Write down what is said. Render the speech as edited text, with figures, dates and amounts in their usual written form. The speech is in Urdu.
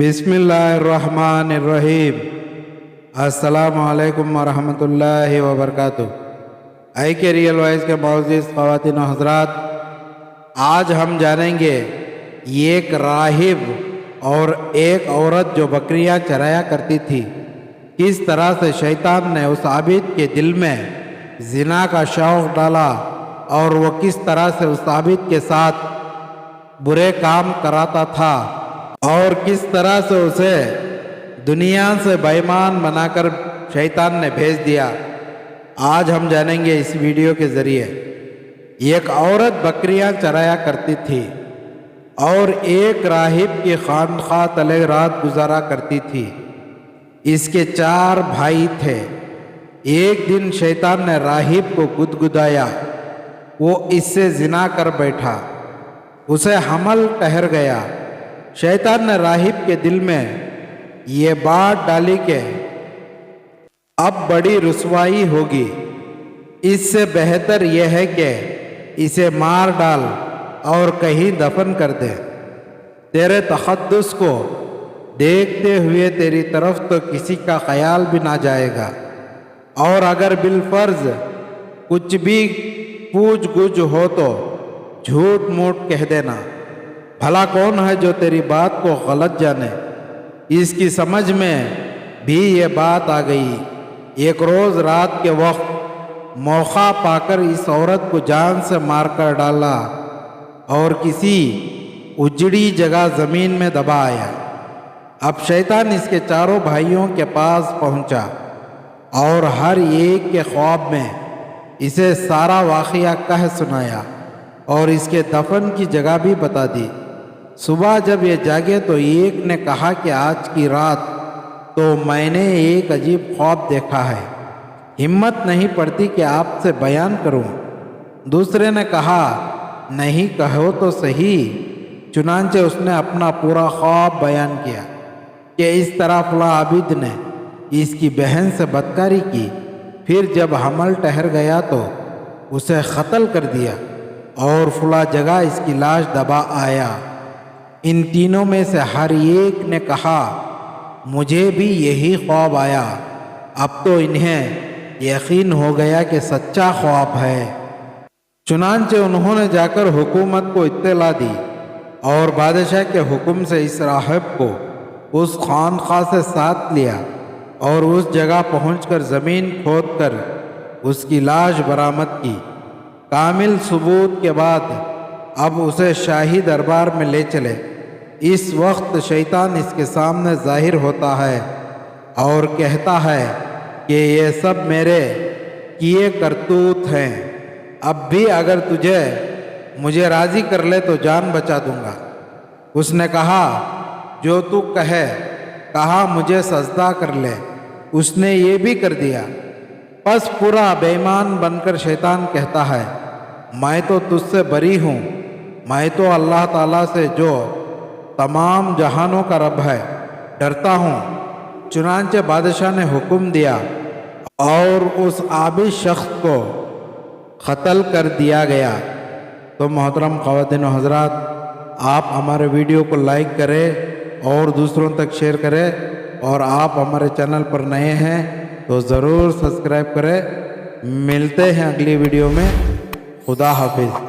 بسم اللہ الرحمن الرحیم۔ السلام علیکم ورحمۃ اللہ وبرکاتہ۔ آئی کے ریئل وائس کے معزز خواتین و حضرات، آج ہم جانیں گے ایک راہب اور ایک عورت جو بکریاں چرایا کرتی تھی، کس طرح سے شیطان نے اس عابد کے دل میں زنا کا شوق ڈالا اور وہ کس طرح سے اس عابد کے ساتھ برے کام کراتا تھا اور کس طرح سے اسے دنیا سے بے ایمان بنا کر شیطان نے بھیج دیا۔ آج ہم جانیں گے اس ویڈیو کے ذریعے۔ ایک عورت بکریاں چرایا کرتی تھی اور ایک راہب کی خانقاہ تلے رات گزارا کرتی تھی۔ اس کے 4 بھائی تھے۔ ایک دن شیطان نے راہب کو گدگدایا، وہ اس سے زنا کر بیٹھا، اسے حمل ٹھہر گیا۔ شیطان نے راہب کے دل میں یہ بات ڈالی کہ اب بڑی رسوائی ہوگی، اس سے بہتر یہ ہے کہ اسے مار ڈال اور کہیں دفن کر دے۔ تیرے تقدس کو دیکھتے ہوئے تیری طرف تو کسی کا خیال بھی نہ جائے گا، اور اگر بالفرض کچھ بھی پوچھ گچھ ہو تو جھوٹ موٹ کہہ دینا۔ بھلا کون ہے جو تیری بات کو غلط جانے؟ اس کی سمجھ میں بھی یہ بات آ گئی۔ ایک روز رات کے وقت موقع پا کر اس عورت کو جان سے مار کر ڈالا اور کسی اجڑی جگہ زمین میں دبایا۔ اب شیطان اس کے 4 بھائیوں کے پاس پہنچا اور ہر ایک کے خواب میں اسے سارا واقعہ کہہ سنایا اور اس کے دفن کی جگہ بھی بتا دی۔ صبح جب یہ جاگے تو ایک نے کہا کہ آج کی رات تو میں نے ایک عجیب خواب دیکھا ہے، ہمت نہیں پڑتی کہ آپ سے بیان کروں۔ دوسرے نے کہا نہیں، کہو تو صحیح۔ چنانچہ اس نے اپنا پورا خواب بیان کیا کہ اس طرح فلاں عابد نے اس کی بہن سے بدکاری کی، پھر جب حمل ٹھہر گیا تو اسے قتل کر دیا اور فلاں جگہ اس کی لاش دبا آیا۔ ان تینوں میں سے ہر ایک نے کہا مجھے بھی یہی خواب آیا۔ اب تو انہیں یقین ہو گیا کہ سچا خواب ہے۔ چنانچہ انہوں نے جا کر حکومت کو اطلاع دی اور بادشاہ کے حکم سے اس راہب کو اس خانقاہ سے ساتھ لیا اور اس جگہ پہنچ کر زمین کھود کر اس کی لاش برآمد کی۔ کامل ثبوت کے بعد اب اسے شاہی دربار میں لے چلے۔ اس وقت شیطان اس کے سامنے ظاہر ہوتا ہے اور کہتا ہے کہ یہ سب میرے کیے کرتوت ہیں، اب بھی اگر تجھے مجھے راضی کر لے تو جان بچا دوں گا۔ اس نے کہا جو تو کہے، کہا مجھے سجدہ کر لے، اس نے یہ بھی کر دیا۔ پس پورا بے ایمان بن کر شیطان کہتا ہے میں تو تجھ سے بری ہوں، میں تو اللہ تعالیٰ سے جو تمام جہانوں کا رب ہے ڈرتا ہوں۔ چنانچہ بادشاہ نے حکم دیا اور اس عابد شخص کو قتل کر دیا گیا۔ تو محترم خواتین و حضرات، آپ ہمارے ویڈیو کو لائک کریں اور دوسروں تک شیئر کریں، اور آپ ہمارے چینل پر نئے ہیں تو ضرور سبسکرائب کریں۔ ملتے ہیں اگلی ویڈیو میں۔ خدا حافظ۔